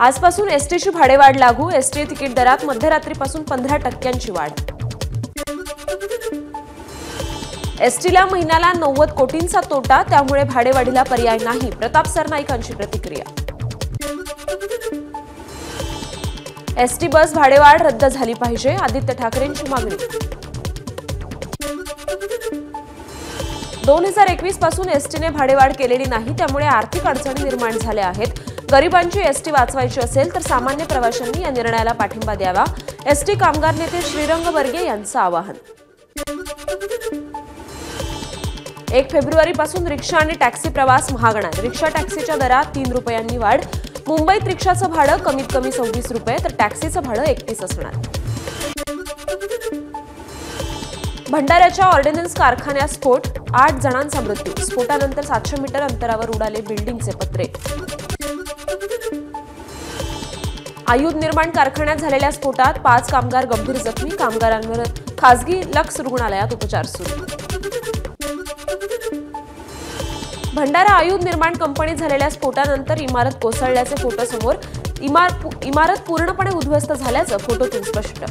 आजपासून एसटीची भाडेवाढ लागू. एसटी तिकीट दरात मध्यरात्रीपासून 15% वाढ. एसटीला महिन्याला 90 कोटींचा तोटा, त्यामुळे भाडेवाढीला पर्याय नाही. प्रताप सरनाईकांची प्रतिक्रिया. एसटी बस भाडेवाढ रद्द झाली पाहिजे. आदित्य ठाकरेंची मागणी. 2021 पासून एसटीने भाडेवाढ केलेली नाही, त्यामुळे आर्थिक अडचणी निर्माण झाल्या आहेत. गरिबांची एसटी वाचवायची असेल तर सामान्य प्रवाशांनी या निर्णयाला पाठिंबा द्यावा. एसटी कामगार नेते श्रीरंग वर्गे यांचं आवाहन. 1 फेब्रुवारीपासून रिक्षा आणि टॅक्सी प्रवास महागणार. रिक्षा टॅक्सीच्या दरात 3 रुपयांनी वाढ. मुंबईत रिक्षाचं भाडं कमीत कमी 26 रुपये तर टॅक्सीचं भाडं 31 असणार. भंडाऱ्याच्या ऑर्डिनन्स कारखान्यात स्फोट. 8 जणांचा मृत्यू. स्फोटानंतर 700 मीटर अंतरावर उडाले बिल्डिंगचे पत्रे. आयुध निर्माण कारखान्यात झालेल्या स्फोटात 5 कामगार गंभीर जखमी. कामगारांवर खासगी लक्स रुग्णालयात उपचार सुरू. भंडारा आयुध निर्माण कंपनीत झालेल्या स्फोटानंतर इमारत कोसळल्याचे फोटो समोर. इमारत पूर्णपणे उद्ध्वस्त झाल्याचं फोटोतून स्पष्ट.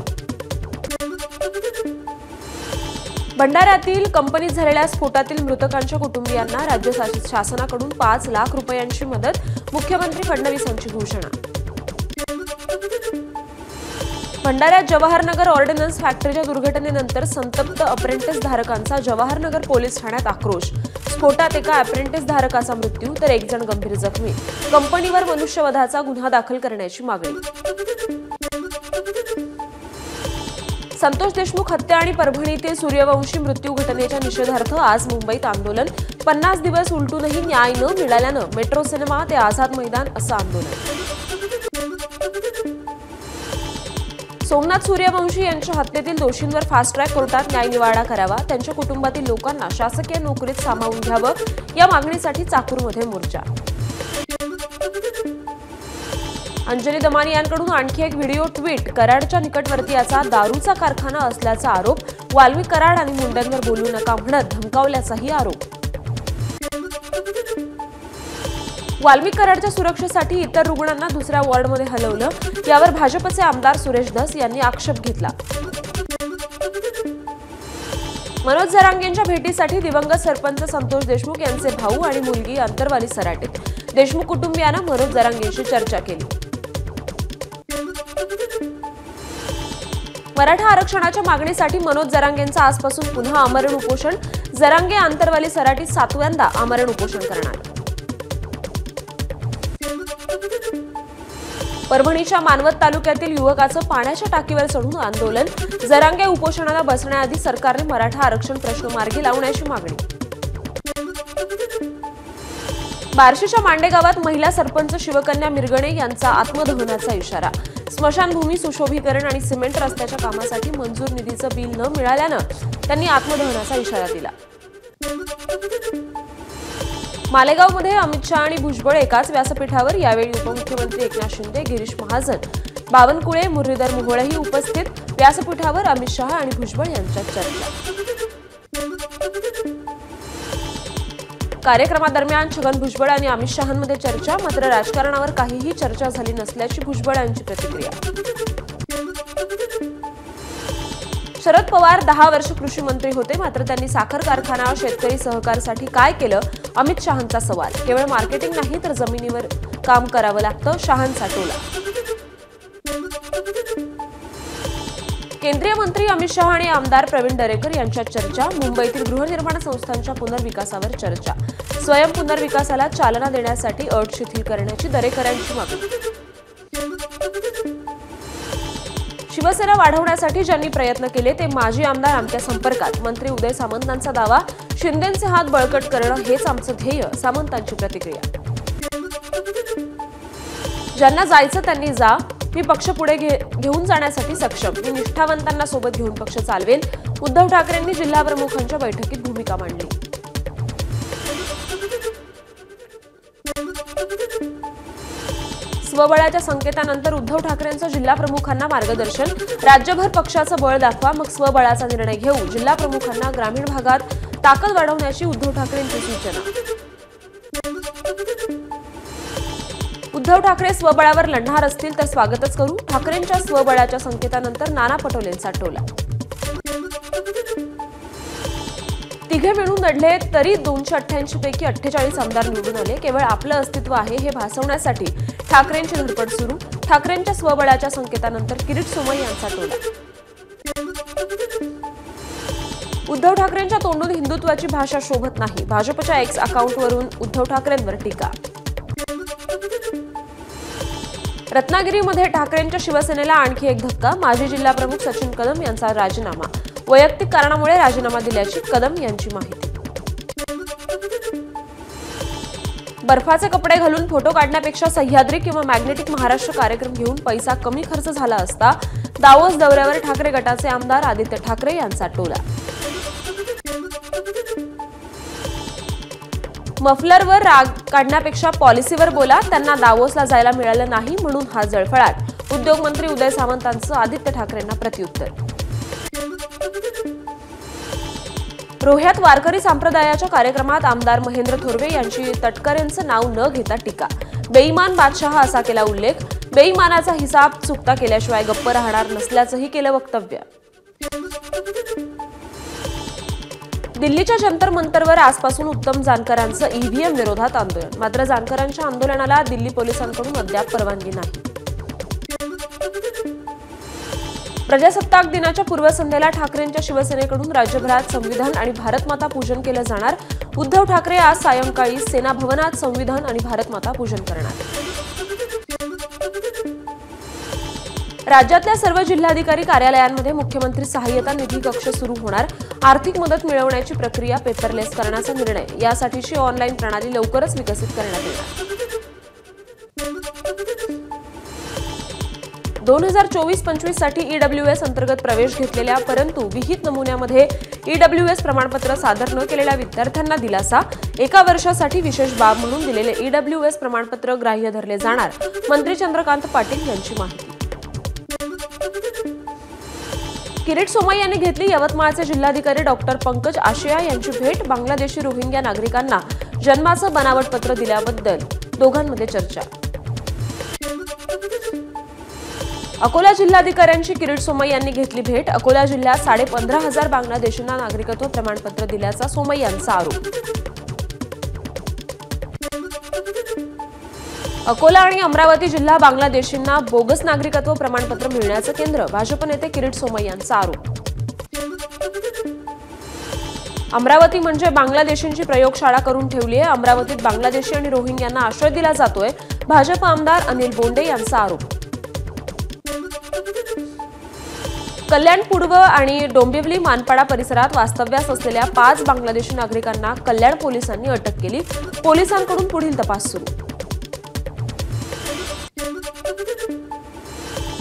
भंडाऱ्यातील कंपनीत झालेल्या स्फोटातील मृतकांच्या कुटुंबियांना राज्य शासनाकडून 5 लाख रुपयांची मदत. मुख्यमंत्री फडणवीसांची घोषणा. भंडाऱ्यात जवाहरनगर ऑर्डिनन्स फॅक्टरीच्या दुर्घटनेनंतर संतप्त अप्रेंटिस धारकांचा जवाहरनगर पोलीस ठाण्यात आक्रोश. स्फोटात एका अप्रेंटिस धारकाचा मृत्यू तर 1 जण गंभीर जखमी. कंपनीवर मनुष्यवधाचा गुन्हा दाखल करण्याची मागणी. संतोष देशमुख हत्या आणि परभणीतील सूर्यवंशी मृत्यू घटनेच्या निषेधार्थ आज मुंबईत आंदोलन. 50 दिवस उलटूनही न्याय न मिळाल्यानं मेट्रो सिनेमा ते आझाद मैदान असं आंदोलन. सोमनाथ सूर्यवंशी यांच्या हत्येतील दोषींवर फास्ट ट्रॅक कोर्टात न्यायनिवाडा करावा. त्यांच्या कुटुंबातील लोकांना शासकीय नोकरीत सामावून घ्यावं, या मागणीसाठी चाकूरमध्ये मोर्चा. अंजली दमानी यांकडून आणखी एक व्हिडिओ ट्विट. कराडच्या निकटवर्तीयाचा दारूचा कारखाना असल्याचा आरोप. वाल्मी कराड आणि मुंड्यांवर बोलू नका म्हणत धमकावल्याचाही आरोप. वाल्मी कराडच्या सुरक्षेसाठी इतर रुग्णांना दुसऱ्या वॉर्डमध्ये हलवलं, यावर भाजपचे आमदार सुरेश धस यांनी आक्षेप घेतला. मनोज जरांगेंच्या भेटीसाठी दिवंगत सरपंच संतोष देशमुख यांचे भाऊ आणि मुलगी अंतरवाली सराटीत. देशमुख कुटुंबियांना मनोज जरांगेंशी चर्चा केली. मराठा आरक्षणाच्या मागणीसाठी मनोज जरांगेंचं आजपासून पुन्हा आमरण उपोषण. जरांगे अंतरवाली सराटीत 7व्यांदा आमरण उपोषण करणार. परभणीच्या मानवत तालुक्यातील युवकाचं पाण्याच्या टाकीवर चढून आंदोलन. जरांगे उपोषणाला बसण्याआधी सरकारने मराठा आरक्षण प्रश्न मार्गी लावण्याची मागणी. बार्शीच्या मांडे गावात महिला सरपंच शिवकन्या मिरगणे यांचा आत्मदहनाचा इशारा. स्मशानभूमी सुशोभीकरण आणि सिमेंट रस्त्याच्या कामासाठी मंजूर निधीचं बिल न मिळाल्यानं त्यांनी आत्मदहनाचा इशारा दिला. मालेगावमध्ये अमित शहा आणि भुजबळ एकाच व्यासपीठावर. यावेळी उपमुख्यमंत्री एकनाथ शिंदे, गिरीश महाजन, बावनकुळे, मुरलीधर मोहोळही उपस्थित. व्यासपीठावर अमित शहा आणि भुजबळ यांच्यात चर्चा. कार्यक्रमादरम्यान छगन भुजबळ आणि अमित शहांमध्ये चर्चा. मात्र राजकारणावर काहीही चर्चा झाली नसल्याची भुजबळ यांची प्रतिक्रिया. शरद पवार 10 वर्ष कृषी मंत्री होते, मात्र त्यांनी साखर कारखाना शेतकरी सहकारसाठी काय केलं? अमित शहांचा सवाल. केवळ मार्केटिंग नाही तर जमिनीवर काम करावं लागतं, शहांचा टोला. केंद्रीय मंत्री अमित शहा आणि आमदार प्रवीण दरेकर यांच्यात चर्चा. मुंबईतील गृहनिर्माण संस्थांच्या पुनर्विकासावर चर्चा. स्वयं पुनर्विकासाला चालना देण्यासाठी अट शिथिल करण्याची दरेकरांची मागणी. शिवसेना वाढवण्यासाठी ज्यांनी प्रयत्न केले ते माजी आमदार आमच्या संपर्कात. मंत्री उदय सामंतांचा दावा. शिंदेंचे हात बळकट करणं हेच आमचं ध्येय, सामंतांची प्रतिक्रिया. ज्यांना जायचं त्यांनी जा. मी पक्ष पुढे घेऊन जाण्यासाठी सक्षम. मी निष्ठावंतांना सोबत घेऊन पक्ष चालवेल. उद्धव ठाकरेंनी जिल्हा प्रमुखांच्या बैठकीत भूमिका मांडली. स्वबळाच्या संकेतानंतर उद्धव ठाकरेंचं जिल्हा प्रमुखांना मार्गदर्शन. राज्यभर पक्षाचं बळ दाखवा, मग स्वबळाचा निर्णय घेऊ. जिल्हा प्रमुखांना ग्रामीण भागात ताकद वाढवण्याची उद्धव ठाकरेंची सूचना. उद्धव ठाकरे स्वबळावर लढणार असतील तर स्वागतच करू, ठाकरेंच्या स्वबळाच्या संकेतानंतर नाना पटोलेंचा टोला. तिघे मिळून लढले तरी 288 पैकी 48 आमदार निवडून आले. केवळ आपलं अस्तित्व आहे हे भासवण्यासाठी ठाकरेंची धडपड सुरू, ठाकरेंच्या स्वबळाच्या संकेतानंतर किरीट सोमय्या यांचा टोला. उद्धव ठाकरेंच्या तोंडून हिंदुत्वाची भाषा शोभत नाही, भाजपच्या एक्स अकाउंटवरून उद्धव ठाकरेंवर टीका. रत्नागिरीमध्ये ठाकरेंच्या शिवसेनेला आणखी एक धक्का, माजी जिल्हाप्रमुख सचिन कदम यांचा राजीनामा, वैयक्तिक कारणामुळे राजीनामा दिल्याची कदम यांची माहिती. बर्फाचे कपडे घालून फोटो काढण्यापेक्षा सह्याद्री किंवा मॅग्नेटिक महाराष्ट्र कार्यक्रम घेऊन पैसा कमी खर्च झाला असता, दावोस दौऱ्यावर ठाकरे गटाचे आमदार आदित्य ठाकरे यांचा टोला. मफलरवर राग काढण्यापेक्षा पॉलिसीवर बोला, त्यांना दावोसला जायला मिळालं नाही म्हणून हा जळफळाट, उद्योगमंत्री उदय सामंतांचं आदित्य ठाकरेंना प्रत्युत्तर. रोह्यात वारकरी संप्रदायाच्या कार्यक्रमात आमदार महेंद्र थोरवे यांची तटकरेंचं नाव न घेता टीका, बेईमान बादशहा असा केला उल्लेख, बेईमानाचा हिसाब चुकता केल्याशिवाय गप्प राहणार नसल्याचंही केलं वक्तव्य. दिल्लीच्या जंतर मंतरवर आजपासून उत्तम जानकरांचं ईव्हीएम विरोधात आंदोलन, मात्र जानकरांच्या आंदोलनाला दिल्ली पोलिसांकडून अद्याप परवानगी नाही. प्रजासत्ताक दिनाच्या पूर्वसंध्येला ठाकरेंच्या शिवसेनेकडून राज्यभरात संविधान आणि भारतमाता पूजन केलं जाणार. उद्धव ठाकरे आज सायंकाळी सेना भवनात संविधान आणि भारतमाता पूजन करणार. राज्यातल्या सर्व जिल्हाधिकारी कार्यालयांमध्ये मुख्यमंत्री सहाय्यता निधी कक्ष सुरू होणार. आर्थिक मदत मिळवण्याची प्रक्रिया पेपरलेस करण्याचा निर्णय, यासाठीची ऑनलाईन प्रणाली लवकरच विकसित करण्यात येणार. 2024-25 साठी ईडब्ल्यूएस अंतर्गत प्रवेश घेतलेल्या परंतु विहित नमुन्यामध्ये ईडब्ल्यूएस प्रमाणपत्र सादर न केलेल्या विद्यार्थ्यांना दिलासा, एका वर्षासाठी विशेष बाब म्हणून दिलेले ईडब्ल्यूएस प्रमाणपत्र ग्राह्य धरले जाणार, मंत्री चंद्रकांत पाटील यांची माहिती. किरीट सोमय्या यांनी घेतली यवतमाळचे जिल्हाधिकारी डॉक्टर पंकज आशिया यांची भेट, बांगलादेशी रोहिंग्या नागरिकांना जन्माचं बनावट पत्र दिल्याबद्दल दोघांमध्ये चर्चा. अकोला जिल्हाधिकाऱ्यांची किरीट सोमय्या यांनी घेतली भेट, अकोला जिल्ह्यात 15,500 बांगलादेशींना नागरिकत्व प्रमाणपत्र दिल्याचा सोमय्यांचा आरोप. अकोला आणि अमरावती जिल्हा बांगलादेशींना बोगस नागरिकत्व प्रमाणपत्र मिळण्याचं केंद्र, भाजप नेते किरीट सोमय्या यांचा आरोप. अमरावती म्हणजे बांगलादेशींची प्रयोगशाळा करून ठेवली आहे, अमरावतीत बांगलादेशी आणि रोहिंग्यांना आश्रय दिला जातोय, भाजप आमदार अनिल बोंडे यांचा आरोप. कल्याण पूर्व आणि डोंबिवली मानपाडा परिसरात वास्तव्यास असलेल्या 5 बांगलादेशी नागरिकांना कल्याण पोलिसांनी अटक केली, पोलिसांकडून पुढील तपास सुरू.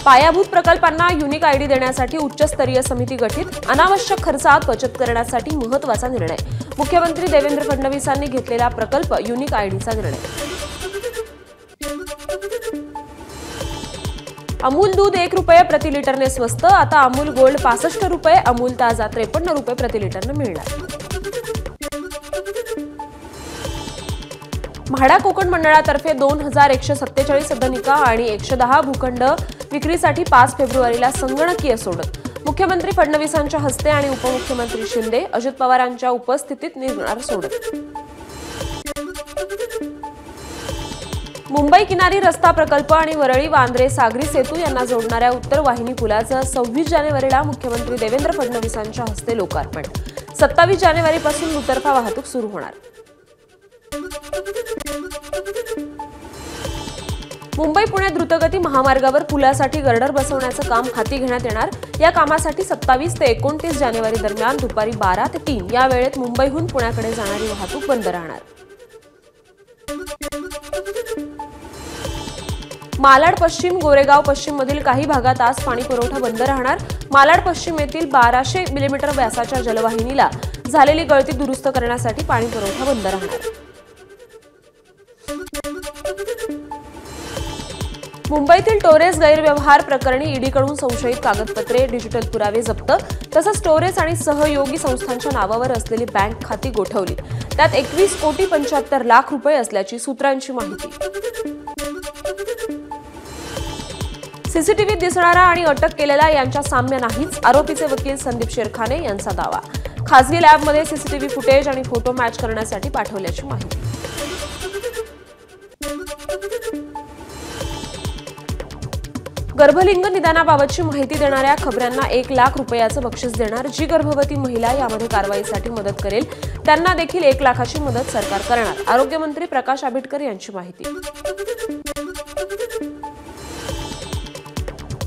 पायाभूत प्रकल्पांना युनिक आयडी देण्यासाठी उच्चस्तरीय समिती गठीत, अनावश्यक खर्चात बचत करण्यासाठी महत्त्वाचा निर्णय, मुख्यमंत्री देवेंद्र फडणवीसांनी घेतलेला प्रकल्प युनिक आयडीचा निर्णय. अमूल दूध 1 रुपये प्रति लिटरने स्वस्त, आता अमूल गोल्ड 65 रुपये, अमूल ताजा 53 रुपये प्रति लिटरने मिळणार. म्हाडा कोकण मंडळातर्फे 2147 सदनिका आणि 110 भूखंड विक्रीसाठी 5 फेब्रुवारीला संगणकीय सोडत, मुख्यमंत्री फडणवीसांच्या हस्ते आणि उपमुख्यमंत्री शिंदे, अजित पवारांच्या उपस्थितीत निघणार सोडत. मुंबई किनारी रस्ता प्रकल्प आणि वरळी वांद्रे सागरी सेतू यांना जोडणाऱ्या उत्तर वाहिनी पुलाचं 26 जानेवारीला मुख्यमंत्री देवेंद्र फडणवीसांच्या हस्ते लोकार्पण, 27 जानेवारीपासून दुतर्फा वाहतूक सुरू होणार. मुंबई पुणे द्रुतगती महामार्गावर पुलासाठी गर्डर बसवण्याचं काम हाती घेण्यात येणार. या कामासाठी 27 ते 29 जानेवारी दरम्यान दुपारी 12 ते 3 या वेळेत मुंबईहून पुण्याकडे जाणारी वाहतूक बंद राहणार. मालाड पश्चिम, गोरेगाव पश्चिम मधील काही भागात आज पाणी पुरवठा बंद राहणार. मालाड पश्चिम येथील 1200 मिलीमीटर व्यासाच्या जलवाहिनीला झालेली गळती दुरुस्त करण्यासाठी पाणी पुरवठा बंद राहणार. मुंबईतील टोरेस गैरव्यवहार प्रकरणी ईडीकडून संशयित कागदपत्रे, डिजिटल पुरावे जप्त, तसंच टोरेस आणि सहयोगी संस्थांच्या नावावर असलेली बँक खाती गोठवली. त्यात 21 कोटी 75 लाख रुपये असल्याची सूत्रांची माहिती. सीसीटीव्हीत दिसणारा आणि अटक केलेला यांच्या साम्य नाहीच, आरोपीचे वकील संदीप शेरखाने यांचा दावा. खासगी लॅबमध्ये सीसीटीव्ही फुटेज आणि फोटो मॅच करण्यासाठी पाठवल्याची माहिती. गर्भलिंग निदानाबाबतची माहिती देणाऱ्या खबऱ्यांना 1 लाख रुपयाचं बक्षीस देणार. जी गर्भवती महिला यामध्ये कारवाईसाठी मदत करेल त्यांना देखील 1 लाखाची मदत सरकार करणार. आरोग्यमंत्री प्रकाश आंबेडकर यांची माहिती.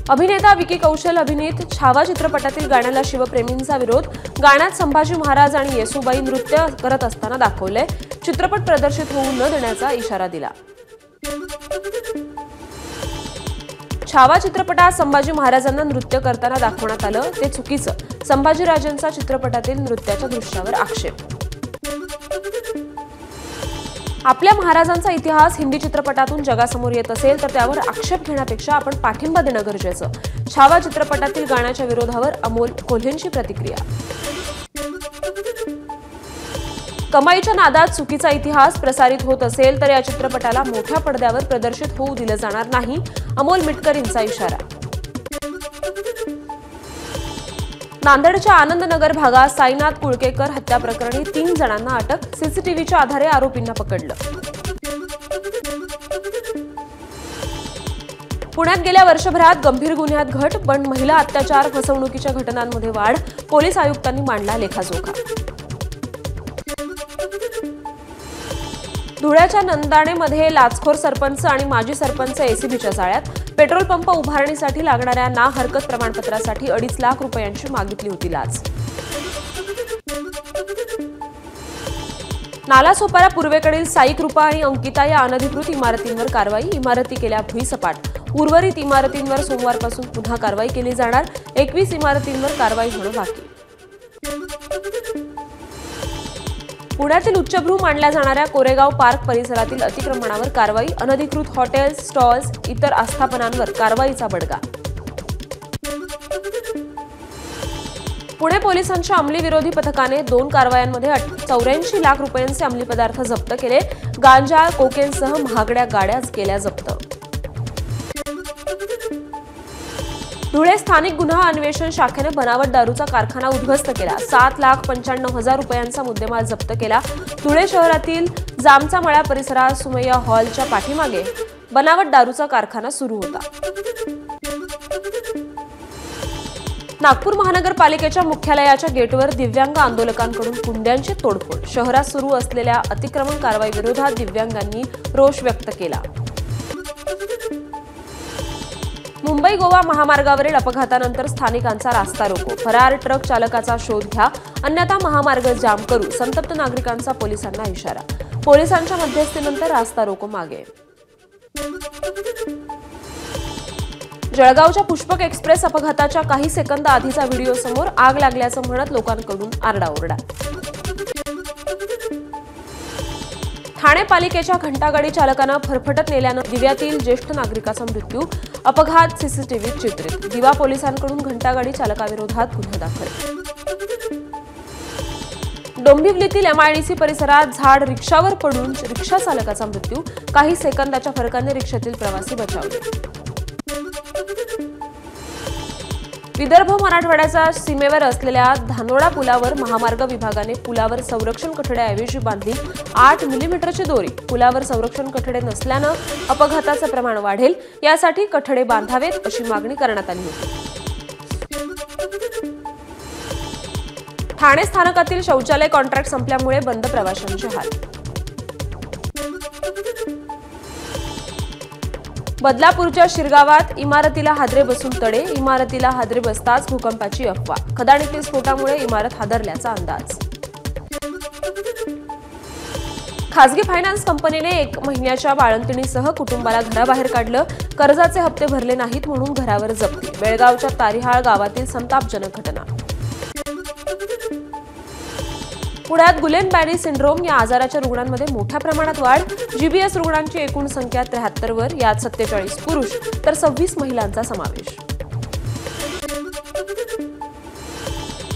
अभिनेता विकी कौशल अभिनीत छावा चित्रपटातील गाण्याला शिवप्रेमींचा विरोध. गाण्यात संभाजी महाराज आणि येसूबाई नृत्य करत असताना दाखवलंय. चित्रपट प्रदर्शित होऊ न देण्याचा इशारा दिला. छावा चित्रपटात संभाजी महाराजांना नृत्य करताना दाखवण्यात आलं ते चुकीचं. संभाजीराजांचा चित्रपटातील नृत्याच्या दृश्यावर आक्षेप. आपल्या महाराजांचा इतिहास हिंदी चित्रपटातून जगासमोर येत असेल तर त्यावर आक्षेप घेण्यापेक्षा आपण पाठिंबा देणं गरजेचं. छावा चित्रपटातील गाण्याच्या विरोधावर अमोल कोल्हेंची प्रतिक्रिया. कमाईच्या नादात चुकीचा इतिहास प्रसारित होत असेल तर या चित्रपटाला मोठ्या पडद्यावर प्रदर्शित होऊ दिलं जाणार नाही. अमोल मिटकरींचा इशारा. नांदेडच्या आनंदनगर भागात साईनाथ कुळकेकर हत्या प्रकरणी 3 जणांना अटक. सीसीटीव्हीच्या आधारे आरोपींना पकडलं. पुण्यात गेल्या वर्षभरात गंभीर गुन्ह्यात घट, पण महिला अत्याचार फसवणुकीच्या घटनांमध्ये वाढ. पोलीस आयुक्तांनी मांडला लेखाजोखा. धुळ्याच्या नंदाणेमध्ये लाचखोर सरपंच आणि माजी सरपंच एसीबीच्या जाळ्यात. पेट्रोल पंप उभारणीसाठी लागणाऱ्या ना हरकत प्रमाणपत्रासाठी 2.5 लाख रुपयांची मागितली होती लाच. नालासोपारा पूर्वेकडील साई कृपा आणि अंकिता या अनधिकृत इमारतींवर कारवाई. इमारती केल्या भुईसपाट. उर्वरित इमारतींवर सोमवारपासून पुन्हा कारवाई केली जाणार. 21 इमारतींवर कारवाई होणं बाकी. पुण्यातील उच्चभ्रू मानल्या जाणाऱ्या कोरेगाव पार्क परिसरातील अतिक्रमणावर कारवाई. अनधिकृत हॉटेल्स, स्टॉल्स, इतर आस्थापनांवर कारवाईचा बडगा. पुणे पोलिसांच्या अंमली विरोधी पथकाने 2 कारवायांमध्ये 84 लाख रुपयांचे अंमली पदार्थ जप्त केले. गांजा, कोकेनसह महागड्या गाड्या केल्या जप्त. धुळे स्थानिक गुन्हा अन्वेषण शाखेने बनावट दारूचा कारखाना उद्ध्वस्त केला. 7,95,000 रुपयांचा मुद्देमाल जप्त केला. धुळे शहरातील जामचा मळा परिसरात सुमैया हॉलच्या पाठीमागे बनावट दारूचा कारखाना सुरू होता. नागपूर महानगरपालिकेच्या मुख्यालयाच्या गेटवर दिव्यांग आंदोलकांकडून कुंड्यांची तोडफोड. शहरात सुरू असलेल्या अतिक्रमण कारवाई विरोधात दिव्यांगांनी रोष व्यक्त केला. मुंबई गोवा महामार्गावरील अपघातानंतर स्थानिकांचा रास्ता रोको. फरार ट्रक चालकाचा शोध घ्या, अन्यथा महामार्ग जाम करू. संतप्त नागरिकांचा पोलिसांना इशारा. पोलिसांच्या मध्यस्थीनंतर रास्ता रोको मागे. जळगावच्या पुष्पक एक्सप्रेस अपघाताच्या काही सेकंद आधीचा व्हिडिओ समोर. आग लागल्याचं म्हणत लोकांकडून आरडाओरडा. ठाणे पालिकेच्या घंटागाडी चालकानं फरफटत नेल्यानं दिव्यातील ज्येष्ठ नागरिकाचा मृत्यू. अपघात सीसीटीव्हीत चित्रित. दिवा पोलिसांकडून घंटागाडी चालकाविरोधात गुन्हा दाखल. डोंबिवलीतील एमआयडीसी परिसरात झाड रिक्षावर पडून रिक्षा चालकाचा मृत्यू. काही सेकंदाच्या फरकाने रिक्षातील प्रवासी बचावले. विदर्भ मराठवाड्याच्या सीमेवर असलेल्या धानोडा पुलावर महामार्ग विभागाने पुलावर संरक्षण कठड्याऐवजी बांधली 8 मिलीमीटरची दोरी. पुलावर संरक्षण कठडे नसल्यानं अपघाताचं प्रमाण वाढेल, यासाठी कठडे बांधावेत अशी मागणी करण्यात आली होती. ठाणे स्थानकातील शौचालय कॉन्ट्रॅक्ट संपल्यामुळे बंद प्रवाशांचे हाल. बदलापूरच्या शिरगावात इमारतीला हादरे बसून तडे. इमारतीला हादरे बसताच भूकंपाची अफवा. खदानीतील स्फोटामुळे इमारत हादरल्याचा अंदाज. खासगी फायनान्स कंपनीने 1 महिन्याच्या बाळंतिणीसह कुटुंबाला घराबाहेर काढलं. कर्जाचे हप्ते भरले नाहीत म्हणून घरावर जप्ती. बेळगावच्या तारिहाळ गावातील संतापजनक घटना. पुण्यात गुलेन-बॅरी सिंड्रोम या आजाराच्या रुग्णांमध्ये मोठ्या प्रमाणात वाढ. जीबीएस रुग्णांची एकूण संख्या 73 वर. यात 47 पुरुष तर 26 महिलांचा समावेश.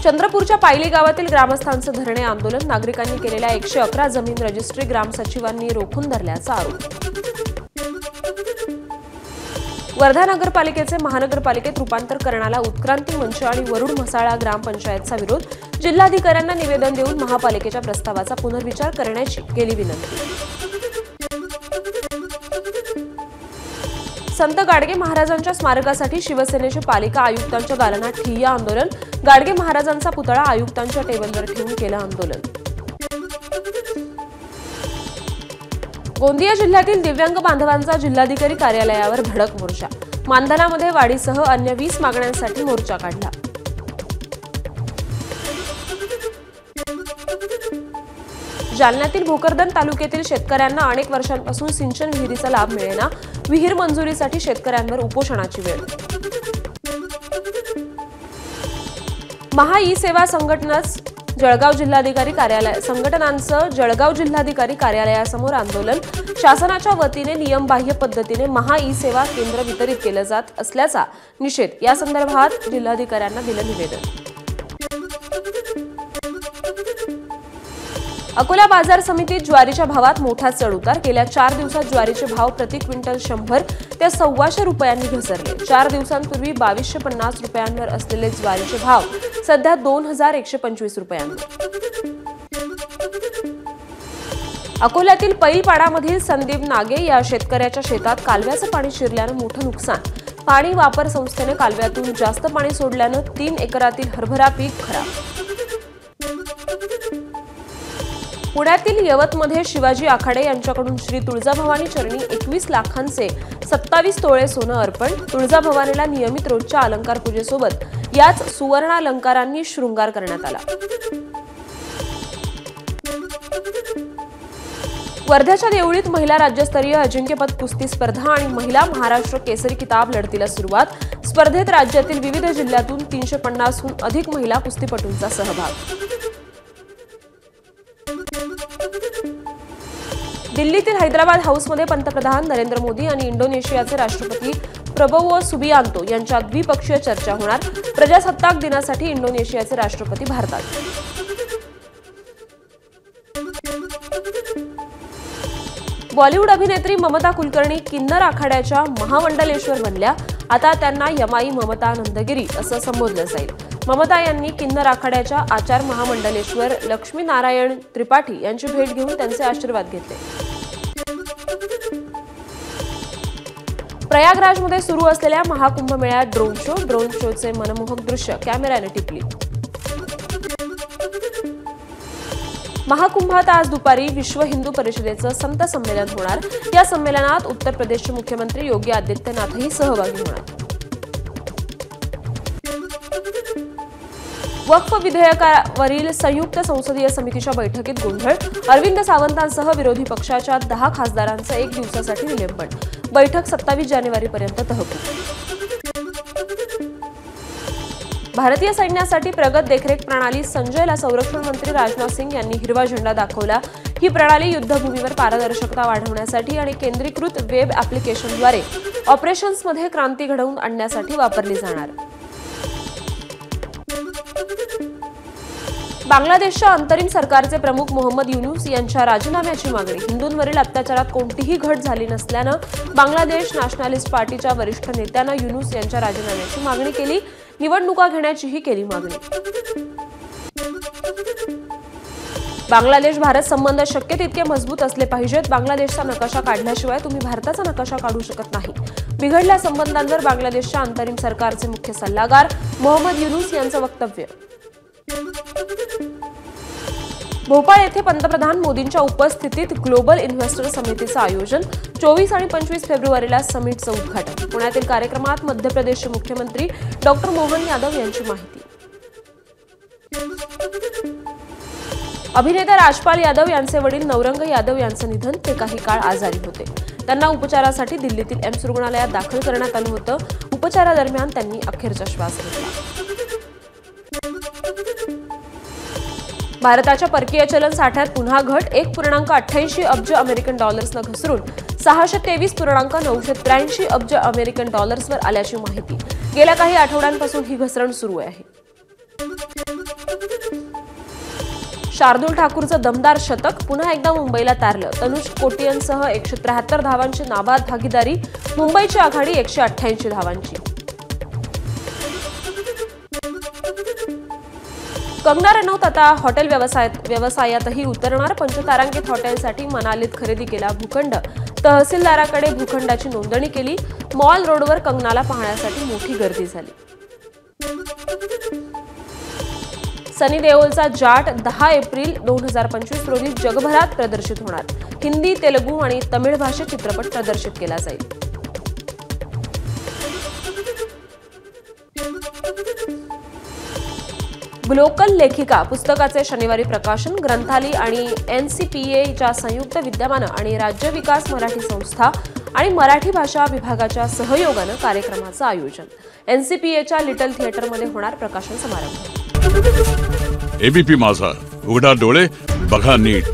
चंद्रपूरच्या पायली गावातील ग्रामस्थांचं धरणे आंदोलन. नागरिकांनी केलेल्या 111 जमीन रजिस्ट्री ग्रामसचिवांनी रोखून धरल्याचा आरोप. वर्धा नगरपालिकेचे महानगरपालिकेत रूपांतर करण्याला उत्क्रांती मंच आणि वरुड म्हसाळा ग्रामपंचायतचा विरोध. जिल्हाधिकाऱ्यांना निवेदन देऊन महापालिकेच्या प्रस्तावाचा पुनर्विचार करण्याची केली विनंती. संत गाडगे महाराजांच्या स्मारकासाठी शिवसेनेचे पालिका आयुक्तांच्या दालनात ठिय्या आंदोलन. गाडगे महाराजांचा पुतळा आयुक्तांच्या टेबलवर ठेवून केलं आंदोलन. गोंदिया जिल्ह्यातील दिव्यांग बांधवांचा जिल्हाधिकारी कार्यालयावर धडक मोर्चा. मानधनामध्ये वाढीसह अन्य 20 मागण्यांसाठी मोर्चा काढला. जालन्यातील भोकरदन तालुक्यातील शेतकऱ्यांना अनेक वर्षांपासून सिंचन विहिरीचा लाभ मिळेना. विहीर मंजुरीसाठी शेतकऱ्यांवर उपोषणाची वेळ. महा ई सेवा संघटनांचं जळगाव जिल्हाधिकारी कार्यालयासमोर आंदोलन. शासनाच्या वतीने नियमबाह्य पद्धतीने महा ई सेवा केंद्र वितरित केलं जात असल्याचा निषेध. या संदर्भात जिल्हाधिकाऱ्यांना दिलं निवेदन. अकोला बाजार समितीत ज्वारीच्या भावात मोठा चढउतार. गेल्या 4 दिवसात ज्वारीचे भाव प्रति क्विंटल 100 ते 125 रुपयांनी घसरले. 4 दिवसांपूर्वी 2250 रुपयांवर असलेले ज्वारीचे भाव सध्या 2125 रुपयांवर. अकोल्यातील पैलपाडामधील संदीप नागे या शेतकऱ्याच्या शेतात कालव्याचं पाणी शिरल्यानं मोठं नुकसान. पाणी वापर संस्थेने कालव्यातून जास्त पाणी सोडल्यानं 3 एकरातील हरभरा पीक खराब. पुण्यातील यवतमध्ये शिवाजी आखाडे यांच्याकडून श्री तुळजाभवानी चरणी 21 लाखांचे 27 तोळे सोनं अर्पण. तुळजाभवानीला नियमित रोजच्या अलंकार पूजेसोबत याच सुवर्णालंकारांनी शृंगार करण्यात आला. वर्ध्याच्या देवळीत महिला राज्यस्तरीय अजिंक्यपद कुस्ती स्पर्धा आणि महिला महाराष्ट्र केसरी किताब लढतीला सुरुवात. स्पर्धेत राज्यातील विविध जिल्ह्यातून 350हून अधिक महिला कुस्तीपटूंचा सहभाग. दिल्लीतील हैदराबाद हाऊसमध्ये पंतप्रधान नरेंद्र मोदी आणि इंडोनेशियाचे राष्ट्रपती प्रबोवो सुबियांतो यांच्यात द्विपक्षीय चर्चा होणार. प्रजासत्ताक दिनासाठी इंडोनेशियाचे राष्ट्रपती भारतात. बॉलिवूड अभिनेत्री ममता कुलकर्णी किन्नर आखाड्याच्या महामंडलेश्वर बनल्या. आता त्यांना यमाई ममता नंदगिरी असं संबोधलं जाईल. ममता यांनी किन्नर आखाड्याच्या आचार महामंडलेश्वर लक्ष्मीनारायण त्रिपाठी यांची भेट घेऊन त्यांचे आशीर्वाद घेतले. प्रयागराजमध्ये सुरू असलेल्या महाकुंभमेळ्यात ड्रोन शोचे मनमोहक दृश्य कॅमेऱ्याने टिपली. महाकुंभात आज दुपारी विश्व हिंदू परिषदेचं संत संमेलन होणार. या संमेलनात उत्तर प्रदेशचे मुख्यमंत्री योगी आदित्यनाथही सहभागी होणार. वक्फ विधेयकावरील संयुक्त संसदीय समितीच्या बैठकीत गोंधळ. अरविंद सावंतांसह विरोधी पक्षाच्या 10 खासदारांचं 1 दिवसासाठी निलंबन. बैठक 27 जानेवारीपर्यंत तहकूब. भारतीय सैन्यासाठी प्रगत देखरेख प्रणाली संजयला संरक्षण मंत्री राजनाथ सिंग यांनी हिरवा झेंडा दाखवला. ही प्रणाली युद्धभूमीवर पारदर्शकता वाढवण्यासाठी आणि केंद्रीकृत वेब ॲप्लिकेशनद्वारे ऑपरेशन्समध्ये क्रांती घडवून आणण्यासाठी वापरली जाणार. बांगलादेशच्या अंतरिम सरकारचे प्रमुख मोहम्मद युनूस यांच्या राजीनाम्याची मागणी. हिंदूंवरील अत्याचारात कोणतीही घट झाली नसल्यानं बांगलादेश नॅशनलिस्ट पार्टीच्या वरिष्ठ नेत्यानं युनूस यांच्या राजीनाम्याची मागणी केली. निवडणुका घेण्याचीही केली मागणी. बांगलादेश भारत संबंध शक्य तितके मजबूत असले पाहिजेत. बांगलादेशचा नकाशा काढल्याशिवाय तुम्ही भारताचा नकाशा काढू शकत नाही. बिघडल्या संबंधांवर बांगलादेशच्या अंतरिम सरकारचे मुख्य सल्लागार मोहम्मद युनूस यांचं वक्तव्य. भोपाळ येथे पंतप्रधान मोदींच्या उपस्थितीत ग्लोबल इन्व्हेस्टर समितीचं आयोजन. 24 आणि 25 फेब्रुवारीला समिटचं उद्घाटन. पुण्यातील कार्यक्रमात मध्य प्रदेशचे मुख्यमंत्री डॉक्टर मोहन यादव यांची माहिती. अभिनेता राजपाल यादव यांचे वडील नवरंग यादव यांचं निधन. ते काही काळ आजारी होते. त्यांना उपचारासाठी दिल्लीतील एम्स रुग्णालयात दाखल करण्यात आलं होतं. उपचारादरम्यान त्यांनी अखेरचा श्वास घेतला. भारताच्या परकीय चलन साठ्यात पुन्हा घट. 1.88 अब्ज अमेरिकन डॉलर्सनं घसरून 623.983 अब्ज अमेरिकन डॉलर्सवर आल्याची माहिती. गेल्या काही आठवड्यांपासून ही घसरण सुरू आहे. शार्दूल ठाकूरचं दमदार शतक पुन्हा एकदा मुंबईला तारलं. तनुष कोटियनसह 173 धावांची नाबाद भागीदारी. मुंबईची आघाडी 188 धावांची. कंगना रनौत आता हॉटेल व्यवसायातही उतरणार. पंचतारांकित हॉटेलसाठी मनालीत खरेदी केला भूखंड. तहसीलदाराकडे भूखंडाची नोंदणी केली. मॉल रोडवर कंगनाला पाहण्यासाठी मोठी गर्दी झाली. सनी देओलचा जाट 10 एप्रिल 2025 रोजी जगभरात प्रदर्शित होणार. हिंदी, तेलुगू आणि तमिळ भाषेत चित्रपट प्रदर्शित केला जाईल. ग्लोकल लेखिका पुस्तकाचे शनिवारी प्रकाशन. ग्रंथालय आणि NCPAच्या संयुक्त विद्यमानं आणि राज्य विकास मराठी संस्था आणि मराठी भाषा विभागाच्या सहयोगानं कार्यक्रमाचं आयोजन. NCPAच्या लिटल थिएटरमध्ये होणार प्रकाशन समारंभ. ABP माझा, उघडा डोळे बघा नीट.